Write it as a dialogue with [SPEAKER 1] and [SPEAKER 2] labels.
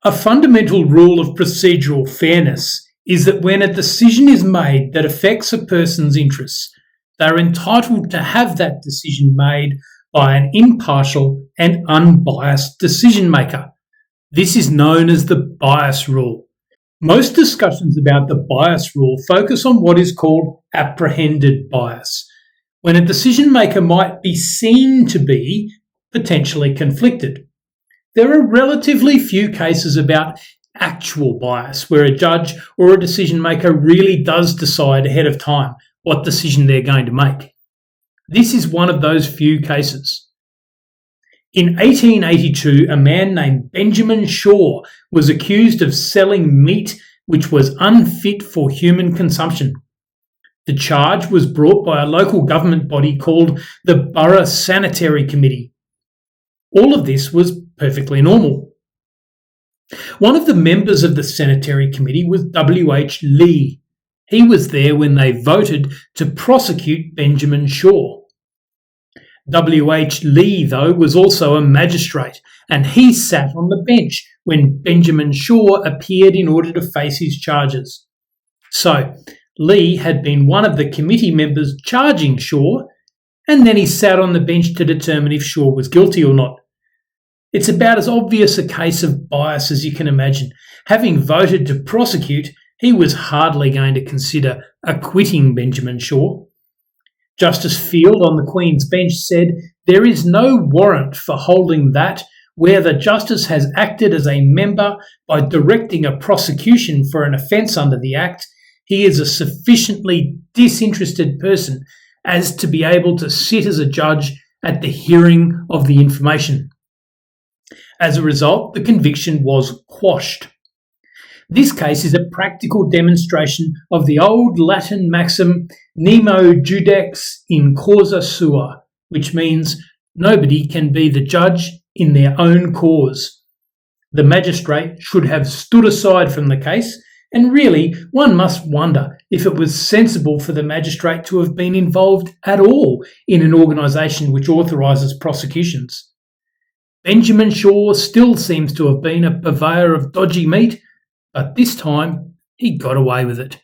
[SPEAKER 1] A fundamental rule of procedural fairness is that when a decision is made that affects a person's interests, they are entitled to have that decision made by an impartial and unbiased decision maker. This is known as the bias rule. Most discussions about the bias rule focus on what is called apprehended bias, when a decision maker might be seen to be potentially conflicted. There are relatively few cases about actual bias where a judge or a decision maker really does decide ahead of time what decision they're going to make. This is one of those few cases. In 1882, a man named Benjamin Shaw was accused of selling meat which was unfit for human consumption. The charge was brought by a local government body called the Borough Sanitary Committee. All of this was perfectly normal. One of the members of the Sanitary Committee was W.H. Lee. He was there when they voted to prosecute Benjamin Shaw. W.H. Lee, though, was also a magistrate, and he sat on the bench when Benjamin Shaw appeared in order to face his charges. So, Lee had been one of the committee members charging Shaw, and then he sat on the bench to determine if Shaw was guilty or not. It's about as obvious a case of bias as you can imagine. Having voted to prosecute, he was hardly going to consider acquitting Benjamin Shaw. Justice Field on the Queen's Bench said, "There is no warrant for holding that where the Justice has acted as a member by directing a prosecution for an offence under the Act, he is a sufficiently disinterested person as to be able to sit as a judge at the hearing of the information." As a result, the conviction was quashed. This case is a practical demonstration of the old Latin maxim nemo judex in causa sua, which means nobody can be the judge in their own cause. The magistrate should have stood aside from the case, and really one must wonder if it was sensible for the magistrate to have been involved at all in an organisation which authorises prosecutions. Benjamin Shaw still seems to have been a purveyor of dodgy meat, but this time he got away with it.